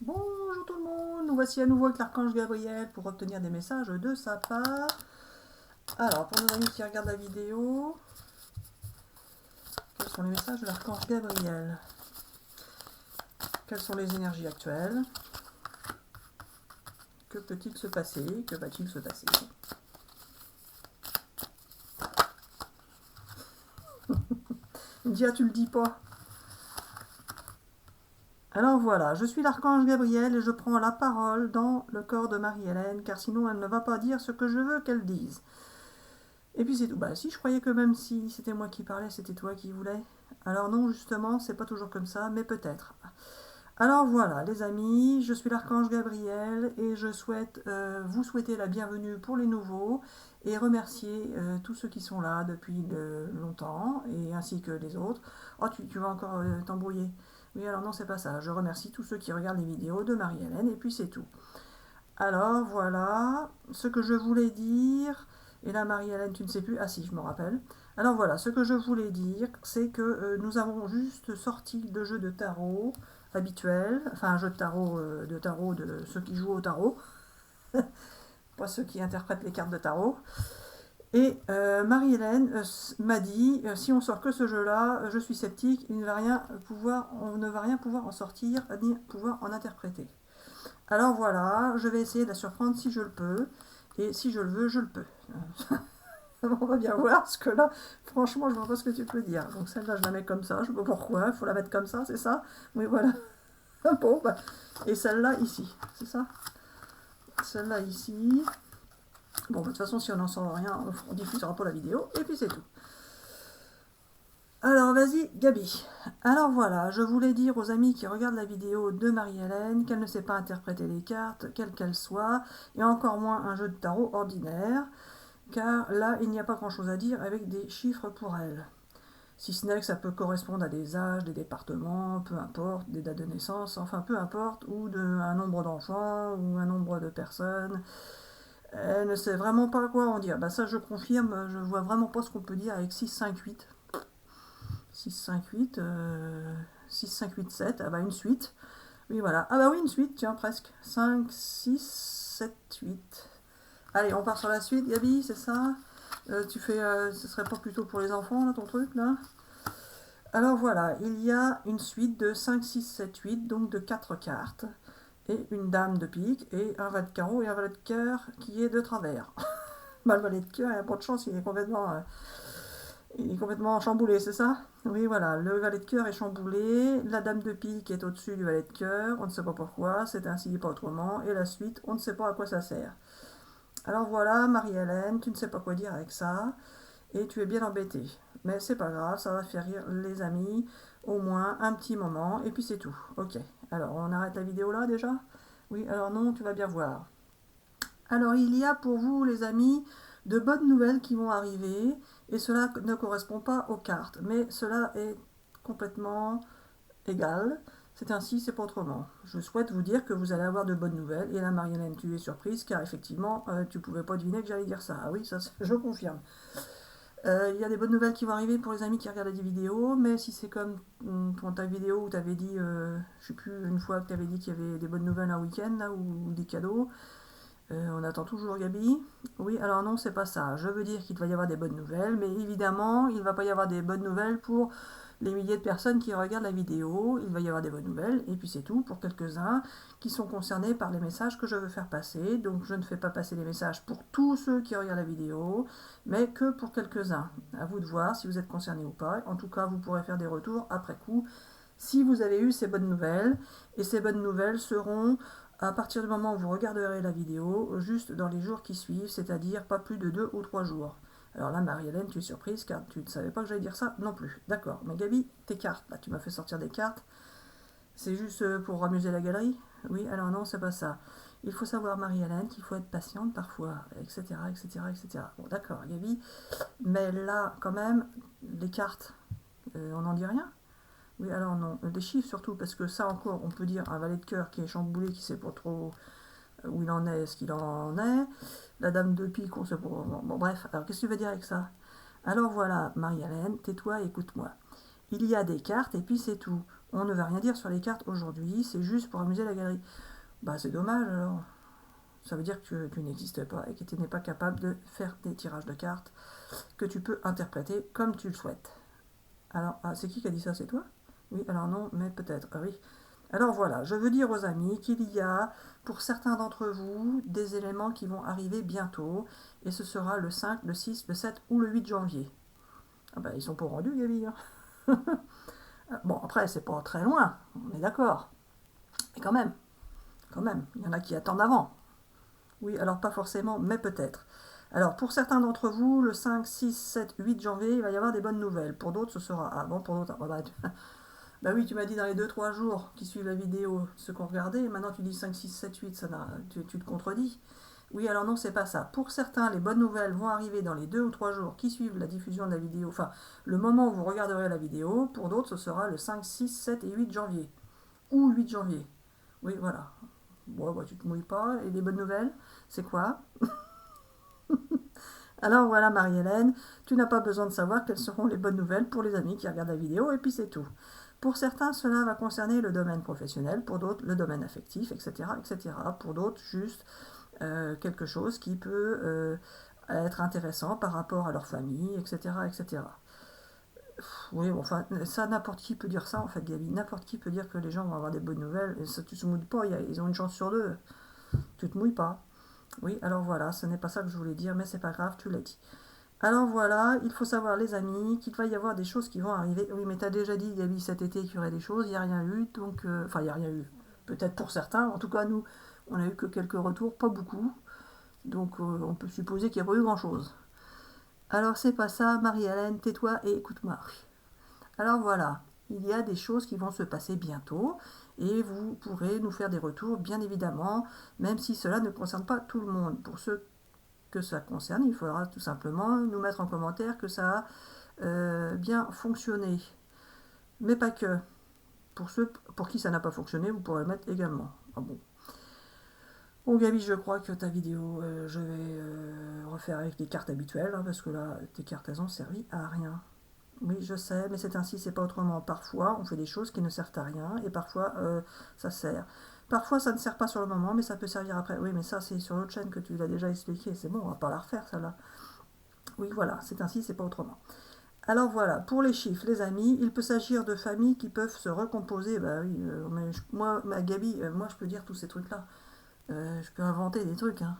Bonjour tout le monde, nous voici à nouveau avec l'archange Gabriel pour obtenir des messages de sa part. Alors, pour nos amis qui regardent la vidéo, quels sont les messages de l'archange Gabriel? Quelles sont les énergies actuelles? Que peut-il se passer? Que va-t-il se passer? Il me dit, ah, tu le dis pas. Alors voilà, je suis l'archange Gabriel et je prends la parole dans le corps de Marie-Hélène, car sinon elle ne va pas dire ce que je veux qu'elle dise. Et puis c'est tout. Bah si, je croyais que même si c'était moi qui parlais, c'était toi qui voulais. Alors non, justement, c'est pas toujours comme ça, mais peut-être. Alors voilà, les amis, je suis l'archange Gabriel et je souhaite vous souhaiter la bienvenue pour les nouveaux et remercier tous ceux qui sont là depuis longtemps et ainsi que les autres. Oh, tu vas encore t'embrouiller. Oui, alors non, c'est pas ça. Je remercie tous ceux qui regardent les vidéos de Marie-Hélène et puis c'est tout. Alors voilà, ce que je voulais dire. Et là, Marie-Hélène, tu ne sais plus. Ah si, je me rappelle. Alors voilà, ce que je voulais dire, c'est que nous avons juste sorti le jeu de tarot habituel, enfin un jeu de tarot de ceux qui jouent au tarot, pas ceux qui interprètent les cartes de tarot. Et Marie-Hélène m'a dit, si on sort que ce jeu-là, je suis sceptique, on ne va rien pouvoir en sortir, ni pouvoir en interpréter. Alors voilà, je vais essayer de la surprendre si je le peux. Et si je le veux, je le peux. On va bien voir, parce que là, franchement, je vois pas ce que tu peux dire. Donc celle-là, je la mets comme ça, je sais pas pourquoi, il faut la mettre comme ça, c'est ça? Oui, voilà. Bon, bah. Et celle-là, ici, c'est ça? Celle-là, ici. Bon, bah, de toute façon, si on n'en sent rien, on diffusera pas la vidéo, et puis c'est tout. Alors, vas-y, Gabi. Alors voilà, je voulais dire aux amis qui regardent la vidéo de Marie-Hélène qu'elle ne sait pas interpréter les cartes, quelles qu'elles soient, et encore moins un jeu de tarot ordinaire, car là, il n'y a pas grand-chose à dire avec des chiffres pour elle. Si ce n'est que ça peut correspondre à des âges, des départements, peu importe, des dates de naissance, enfin peu importe, ou un nombre d'enfants, ou un nombre de personnes. Elle ne sait vraiment pas quoi en dire. Bah ça je confirme, je vois vraiment pas ce qu'on peut dire avec 6, 5, 8. 6, 5, 8, 6, 5, 8, 7, ah bah une suite. Oui voilà, ah bah oui une suite, tiens presque. 5, 6, 7, 8. Allez, on part sur la suite, Gabi, c'est ça? Ce serait pas plutôt pour les enfants, là, ton truc, là? Alors voilà, il y a une suite de 5, 6, 7, 8, donc de 4 cartes, et une dame de pique, et un valet de carreau et un valet de cœur qui est de travers. Bah, le valet de cœur, il n'y a pas de chance, il est complètement chamboulé, c'est ça? Oui, voilà, le valet de cœur est chamboulé, la dame de pique est au-dessus du valet de cœur, on ne sait pas pourquoi, c'est ainsi et pas autrement, et la suite, on ne sait pas à quoi ça sert. Alors voilà, Marie-Hélène, tu ne sais pas quoi dire avec ça, et tu es bien embêtée. Mais c'est pas grave, ça va faire rire les amis, au moins un petit moment, et puis c'est tout. Ok, alors on arrête la vidéo là déjà? Oui, alors non, tu vas bien voir. Alors il y a pour vous les amis de bonnes nouvelles qui vont arriver, et cela ne correspond pas aux cartes, mais cela est complètement égal. C'est ainsi, c'est pas autrement. Je souhaite vous dire que vous allez avoir de bonnes nouvelles, et là Marianne, tu es surprise, car effectivement, tu pouvais pas deviner que j'allais dire ça. Ah oui, ça je confirme. Il y a des bonnes nouvelles qui vont arriver pour les amis qui regardent des vidéos, mais si c'est comme ta vidéo où tu avais dit, je sais plus, une fois que tu avais dit qu'il y avait des bonnes nouvelles un week-end, là, ou des cadeaux, on attend toujours Gabi. Oui, alors non, c'est pas ça. Je veux dire qu'il va y avoir des bonnes nouvelles, mais évidemment, il ne va pas y avoir des bonnes nouvelles pour les milliers de personnes qui regardent la vidéo. Il va y avoir des bonnes nouvelles, et puis c'est tout pour quelques-uns qui sont concernés par les messages que je veux faire passer. Donc je ne fais pas passer les messages pour tous ceux qui regardent la vidéo, mais que pour quelques-uns. À vous de voir si vous êtes concernés ou pas. En tout cas, vous pourrez faire des retours après coup si vous avez eu ces bonnes nouvelles. Et ces bonnes nouvelles seront à partir du moment où vous regarderez la vidéo, juste dans les jours qui suivent, c'est-à-dire pas plus de 2 ou 3 jours. Alors là, Marie-Hélène, tu es surprise car tu ne savais pas que j'allais dire ça non plus. D'accord, mais Gabi, tes cartes, là, tu m'as fait sortir des cartes. C'est juste pour amuser la galerie? Oui, alors non, c'est pas ça. Il faut savoir, Marie-Hélène, qu'il faut être patiente parfois, etc., etc., etc. Bon, d'accord, Gabi, mais là, quand même, les cartes, on n'en dit rien? Oui, alors non, des chiffres surtout, parce que ça encore, on peut dire un valet de cœur qui est chamboulé, qui sait pas trop où il en est, ce qu'il en est. La dame de pique, on sait pas. Bon, bref, alors qu'est-ce que tu veux dire avec ça? Alors voilà, Marie-Hélène, tais-toi et écoute-moi. Il y a des cartes et puis c'est tout. On ne va rien dire sur les cartes aujourd'hui, c'est juste pour amuser la galerie. Bah c'est dommage alors. Ça veut dire que tu n'existais pas et que tu n'es pas capable de faire des tirages de cartes que tu peux interpréter comme tu le souhaites. Alors, c'est qui a dit ça? C'est toi? Oui, alors non, mais peut-être. Ah oui. Alors voilà, je veux dire aux amis qu'il y a, pour certains d'entre vous, des éléments qui vont arriver bientôt, et ce sera le 5, le 6, le 7 ou le 8 janvier. Ah bah, ils sont pas rendus, Gabi. Hein. Bon, après, c'est pas très loin, on est d'accord. Mais quand même, il y en a qui attendent avant. Oui, alors pas forcément, mais peut-être. Alors, pour certains d'entre vous, le 5, 6, 7, 8 janvier, il va y avoir des bonnes nouvelles. Pour d'autres, ce sera avant, pour d'autres... Bah oui, tu m'as dit dans les 2 3 jours qui suivent la vidéo ce qu'on regardait, et maintenant tu dis 5 6 7 8 tu te contredis. Oui, alors non, c'est pas ça. Pour certains, les bonnes nouvelles vont arriver dans les 2 ou 3 jours qui suivent la diffusion de la vidéo, enfin, le moment où vous regarderez la vidéo. Pour d'autres, ce sera le 5 6 7 et 8 janvier. Ou 8 janvier. Oui, voilà. Bon, bah, tu te mouilles pas. Et les bonnes nouvelles, c'est quoi? Alors voilà, Marie-Hélène, tu n'as pas besoin de savoir quelles seront les bonnes nouvelles pour les amis qui regardent la vidéo, et puis c'est tout. Pour certains, cela va concerner le domaine professionnel, pour d'autres, le domaine affectif, etc. etc. Pour d'autres, juste quelque chose qui peut être intéressant par rapport à leur famille, etc. etc. Oui, bon, enfin, ça, n'importe qui peut dire ça, en fait, Gabi. N'importe qui peut dire que les gens vont avoir des bonnes nouvelles, et ça, tu te mouilles pas, ils ont une chance sur deux. Tu te mouilles pas. Oui, alors voilà, ce n'est pas ça que je voulais dire, mais c'est pas grave, tu l'as dit. Alors voilà, il faut savoir les amis qu'il va y avoir des choses qui vont arriver. Oui, mais t'as déjà dit, Gabi, cet été qu'il y aurait des choses, il n'y a rien eu, donc... Enfin, il n'y a rien eu. Peut-être pour certains, en tout cas nous, on a eu que quelques retours, pas beaucoup. Donc on peut supposer qu'il n'y a pas eu grand-chose. Alors c'est pas ça, Marie-Hélène, tais-toi et écoute-moi. Alors voilà, il y a des choses qui vont se passer bientôt, et vous pourrez nous faire des retours, bien évidemment, même si cela ne concerne pas tout le monde. Pour ceux que ça concerne, il faudra tout simplement nous mettre en commentaire que ça a bien fonctionné. Mais pas que. Pour ceux pour qui ça n'a pas fonctionné, vous pourrez le mettre également. Ah bon. Bon Gabi, je crois que ta vidéo, je vais refaire avec les cartes habituelles, hein, parce que là, tes cartes, elles ont servi à rien. Oui, je sais, mais c'est ainsi, c'est pas autrement. Parfois, on fait des choses qui ne servent à rien, et parfois, ça sert. Parfois, ça ne sert pas sur le moment, mais ça peut servir après. Oui, mais ça, c'est sur l'autre chaîne que tu l'as déjà expliqué. C'est bon, on va pas la refaire, celle-là. Oui, voilà, c'est ainsi, c'est pas autrement. Alors voilà, pour les chiffres, les amis, il peut s'agir de familles qui peuvent se recomposer. Bah oui, mais moi, ma Gabi, moi je peux dire tous ces trucs-là. Je peux inventer des trucs, hein.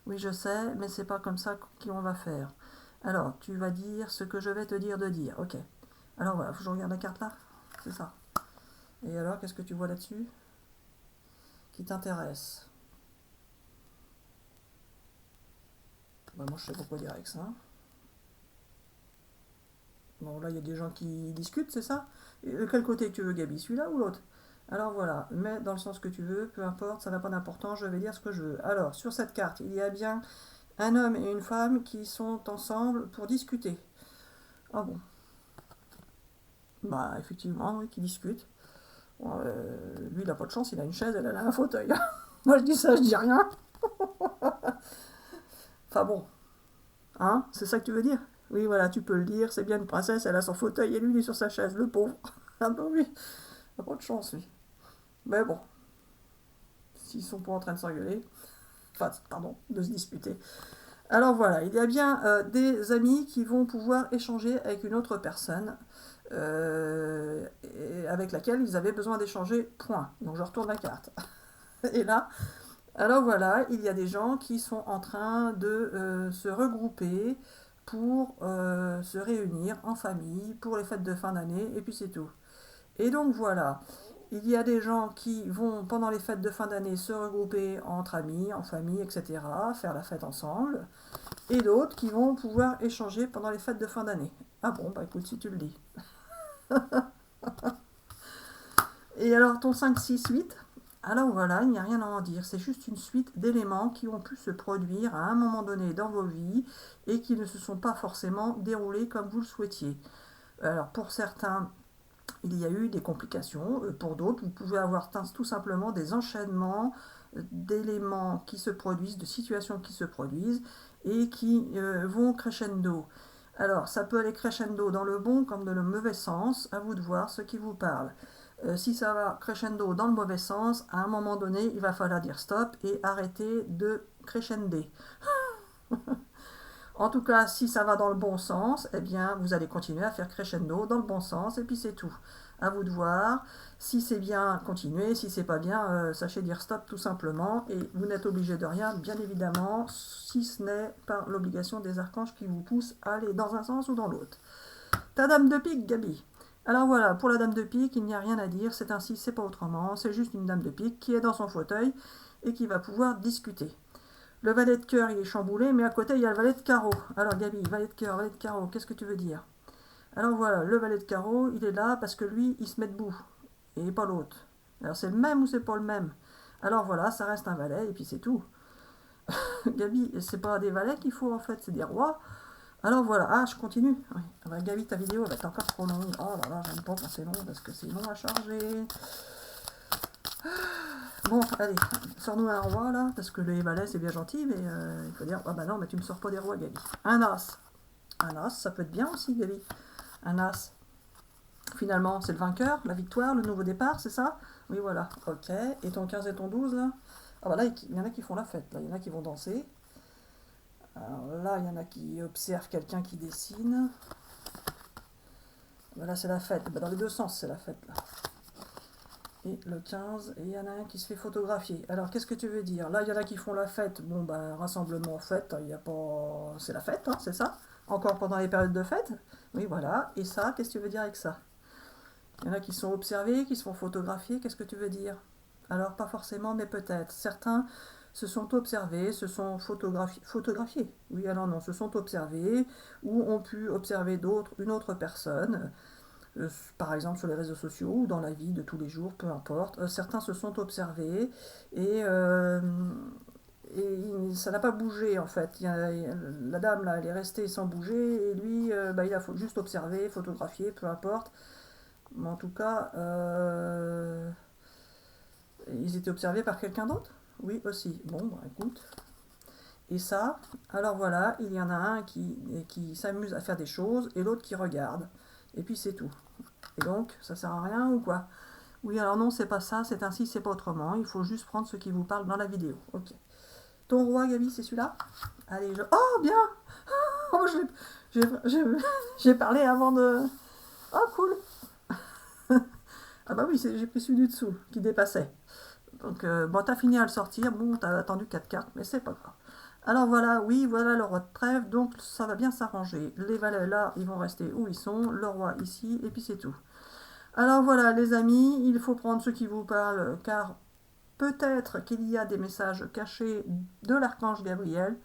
Oui, je sais, mais c'est pas comme ça qu'on va faire. Alors, tu vas dire ce que je vais te dire de dire. Ok. Alors voilà, faut que je regarde la carte là. C'est ça. Et alors, qu'est-ce que tu vois là-dessus qui t'intéresse? Bah, moi, je sais pas quoi dire avec ça. Bon, là, il y a des gens qui discutent, c'est ça? Et de quel côté tu veux, Gabi? Celui-là ou l'autre? Alors voilà, mets dans le sens que tu veux, peu importe, ça n'a pas d'importance, je vais dire ce que je veux. Alors, sur cette carte, il y a bien un homme et une femme qui sont ensemble pour discuter. Ah bon? Bah, effectivement, oui, qui discutent. Bon, lui, il n'a pas de chance, il a une chaise, elle a un fauteuil. Moi, je dis ça, je dis rien. Enfin bon, hein? C'est ça que tu veux dire? Oui, voilà, tu peux le dire, c'est bien une princesse, elle a son fauteuil et lui, il est sur sa chaise, le pauvre. Ah bah oui, il n'a pas de chance, lui. Mais bon, s'ils sont pas en train de s'engueuler, enfin, pardon, de se disputer. Alors voilà, il y a bien des amis qui vont pouvoir échanger avec une autre personne avec laquelle ils avaient besoin d'échanger, point. Donc je retourne la carte. Et là, alors voilà, il y a des gens qui sont en train de se regrouper pour se réunir en famille pour les fêtes de fin d'année, et puis c'est tout. Et donc voilà, il y a des gens qui vont, pendant les fêtes de fin d'année, se regrouper entre amis, en famille, etc., faire la fête ensemble, et d'autres qui vont pouvoir échanger pendant les fêtes de fin d'année. Ah bon, bah écoute, si tu le dis. Et alors ton 5, 6, 8, alors voilà, il n'y a rien à en dire, c'est juste une suite d'éléments qui ont pu se produire à un moment donné dans vos vies et qui ne se sont pas forcément déroulés comme vous le souhaitiez. Alors pour certains, il y a eu des complications, pour d'autres, vous pouvez avoir tout simplement des enchaînements d'éléments qui se produisent, de situations qui se produisent et qui vont crescendo. Alors, ça peut aller crescendo dans le bon comme dans le mauvais sens, à vous de voir ce qui vous parle. Si ça va crescendo dans le mauvais sens, à un moment donné, il va falloir dire stop et arrêter de crescender. En tout cas, si ça va dans le bon sens, eh bien, vous allez continuer à faire crescendo dans le bon sens, et puis c'est tout. À vous de voir. Si c'est bien, continuez. Si c'est pas bien, sachez dire stop tout simplement. Et vous n'êtes obligé de rien, bien évidemment, si ce n'est par l'obligation des archanges qui vous poussent à aller dans un sens ou dans l'autre. Ta dame de pique, Gabi. Alors voilà, pour la dame de pique, il n'y a rien à dire. C'est ainsi, c'est pas autrement. C'est juste une dame de pique qui est dans son fauteuil et qui va pouvoir discuter. Le valet de cœur, il est chamboulé, mais à côté, il y a le valet de carreau. Alors, Gabi, valet de cœur, valet de carreau, qu'est-ce que tu veux dire? Alors voilà, le valet de carreau, il est là parce que lui, il se met debout, et pas l'autre. Alors, c'est le même ou c'est pas le même? Alors voilà, ça reste un valet, et puis c'est tout. Gabi, c'est pas des valets qu'il faut, en fait, c'est des rois. Alors voilà, ah, je continue. Oui. Ah bah, Gabi, ta vidéo va être encore trop longue. Oh là là, j'aime pas quand c'est long, parce que c'est long à charger. Bon, allez, sors-nous un roi là, parce que les valets c'est bien gentil, mais il faut dire, ah bah non, mais tu me sors pas des rois, Gabi. Un as. Un as, ça peut être bien aussi, Gabi. Un as. Finalement, c'est le vainqueur, la victoire, le nouveau départ, c'est ça? Oui, voilà, ok. Et ton 15 et ton 12 là? Ah bah là, il y en a qui font la fête, là, il y en a qui vont danser. Alors là, il y en a qui observent quelqu'un qui dessine. Bah là, c'est la fête. Bah, dans les deux sens, c'est la fête là. Et le 15, et il y en a un qui se fait photographier. Alors, qu'est-ce que tu veux dire? Là, il y en a qui font la fête. Bon, ben, rassemblement, fête, il n'y a pas... C'est la fête, hein, c'est ça? Encore pendant les périodes de fête? Oui, voilà. Et ça, qu'est-ce que tu veux dire avec ça? Il y en a qui sont observés, qui se font photographier. Qu'est-ce que tu veux dire? Alors, pas forcément, mais peut-être. Certains se sont observés, se sont photographiés. Oui, alors non, se sont observés, ou ont pu observer une autre personne. Par exemple sur les réseaux sociaux ou dans la vie de tous les jours, peu importe. Certains se sont observés et, ça n'a pas bougé en fait. La dame là, elle est restée sans bouger et lui, il a juste observé, photographié, peu importe. Mais en tout cas, ils étaient observés par quelqu'un d'autre? Oui, aussi. Bon, bah écoute. Et ça, alors voilà, il y en a un qui s'amuse à faire des choses et l'autre qui regarde. Et puis c'est tout. Et donc, ça sert à rien ou quoi? Oui, alors non, c'est pas ça, c'est ainsi, c'est pas autrement. Il faut juste prendre ce qui vous parle dans la vidéo. Ok. Ton roi, Gabi, c'est celui-là? Allez, oh, bien! Oh, j'ai parlé avant de... Oh, cool! Ah bah oui, j'ai pris celui du dessous, qui dépassait. Donc, bon, t'as fini à le sortir. Bon, t'as attendu 4 cartes, mais c'est pas grave. Alors voilà, oui, voilà le roi de trèfle, donc ça va bien s'arranger. Les valets là, ils vont rester où ils sont, le roi ici, et puis c'est tout. Alors voilà, les amis, il faut prendre ce qui vous parle, car peut-être qu'il y a des messages cachés de l'archange Gabriel,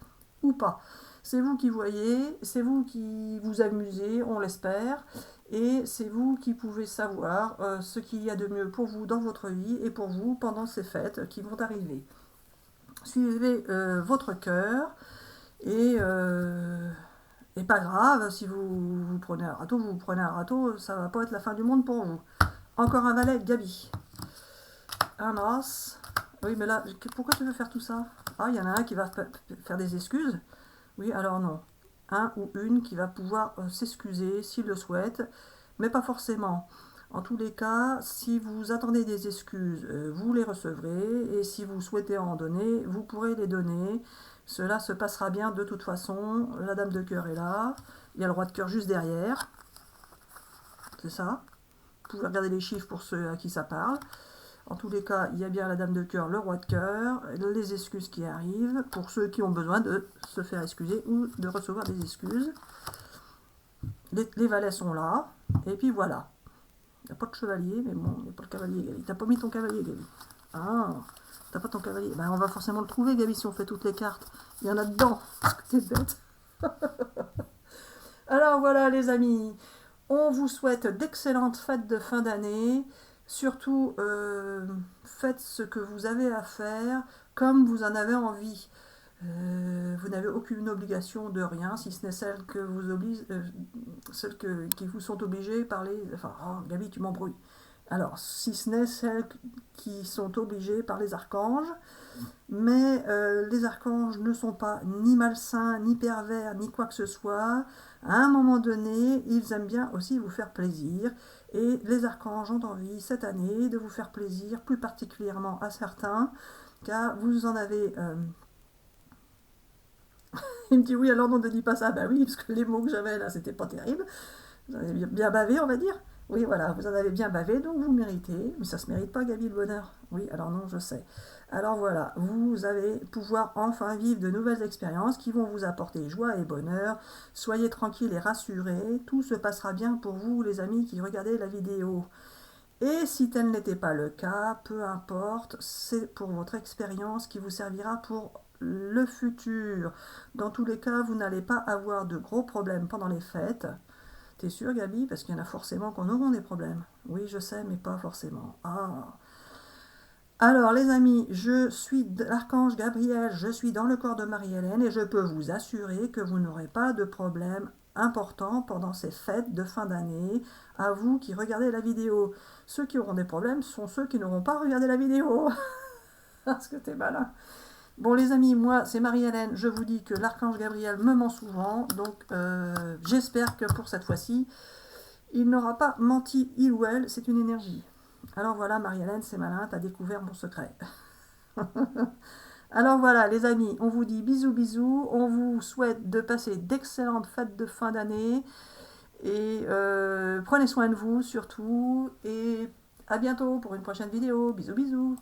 ou pas. C'est vous qui voyez, c'est vous qui vous amusez, on l'espère, et c'est vous qui pouvez savoir ce qu'il y a de mieux pour vous dans votre vie et pour vous pendant ces fêtes qui vont arriver. Suivez votre cœur et pas grave, si vous prenez un râteau, vous prenez un râteau, ça va pas être la fin du monde pour vous. Encore un valet, Gabi. Un as. Oui, mais là, pourquoi tu veux faire tout ça? Ah, il y en a un qui va faire des excuses. Oui, alors non. Un ou une qui va pouvoir s'excuser s'il le souhaite, mais pas forcément. En tous les cas, si vous attendez des excuses, vous les recevrez, et si vous souhaitez en donner, vous pourrez les donner. Cela se passera bien de toute façon. La dame de cœur est là. Il y a le roi de cœur juste derrière. C'est ça. Vous pouvez regarder les chiffres pour ceux à qui ça parle. En tous les cas, il y a bien la dame de cœur, le roi de cœur, les excuses qui arrivent, pour ceux qui ont besoin de se faire excuser ou de recevoir des excuses. Les valets sont là. Et puis voilà. Il n'y a pas de chevalier, mais bon, il n'y a pas de cavalier, Gabi. T'as pas mis ton cavalier, Gabi. Ah, t'as pas ton cavalier. Ben, on va forcément le trouver, Gabi, si on fait toutes les cartes. Il y en a dedans. T'es bête. Alors voilà, les amis. On vous souhaite d'excellentes fêtes de fin d'année. Surtout, faites ce que vous avez à faire comme vous en avez envie. Vous n'avez aucune obligation de rien, si ce n'est celles que vous oblige, qui vous sont obligées par les... Enfin, oh, Gabi, tu m'embrouilles. Alors, si ce n'est celles qui sont obligées par les archanges, mais les archanges ne sont pas ni malsains, ni pervers, ni quoi que ce soit. À un moment donné, ils aiment bien aussi vous faire plaisir. Et les archanges ont envie cette année de vous faire plaisir, plus particulièrement à certains, car vous en avez... Il me dit oui, alors non, ne dis pas ça. Bah oui, parce que les mots que j'avais là, c'était pas terrible. Vous en avez bien bavé, on va dire. Oui, voilà, vous en avez bien bavé, donc vous méritez. Mais ça se mérite pas, Gabi, le bonheur. Oui, alors non, je sais. Alors voilà, vous allez pouvoir enfin vivre de nouvelles expériences qui vont vous apporter joie et bonheur. Soyez tranquilles et rassurés. Tout se passera bien pour vous, les amis qui regardez la vidéo. Et si tel n'était pas le cas, peu importe, c'est pour votre expérience qui vous servira pour le futur. Dans tous les cas, vous n'allez pas avoir de gros problèmes pendant les fêtes. T'es sûr, Gabi? Parce qu'il y en a forcément qu'on aura des problèmes. Oui, je sais, mais pas forcément. Ah. Alors, les amis, je suis l'archange Gabriel, je suis dans le corps de Marie-Hélène et je peux vous assurer que vous n'aurez pas de problème important pendant ces fêtes de fin d'année, à vous qui regardez la vidéo. Ceux qui auront des problèmes sont ceux qui n'auront pas regardé la vidéo. Parce que t'es malin. Bon, les amis, moi, c'est Marie-Hélène. Je vous dis que l'archange Gabriel me ment souvent. Donc, j'espère que pour cette fois-ci, il n'aura pas menti, il ou elle. C'est une énergie. Alors voilà, Marie-Hélène, c'est malin, t'as découvert mon secret. Alors voilà, les amis, on vous dit bisous, bisous. On vous souhaite de passer d'excellentes fêtes de fin d'année. Et prenez soin de vous surtout. Et à bientôt pour une prochaine vidéo. Bisous, bisous.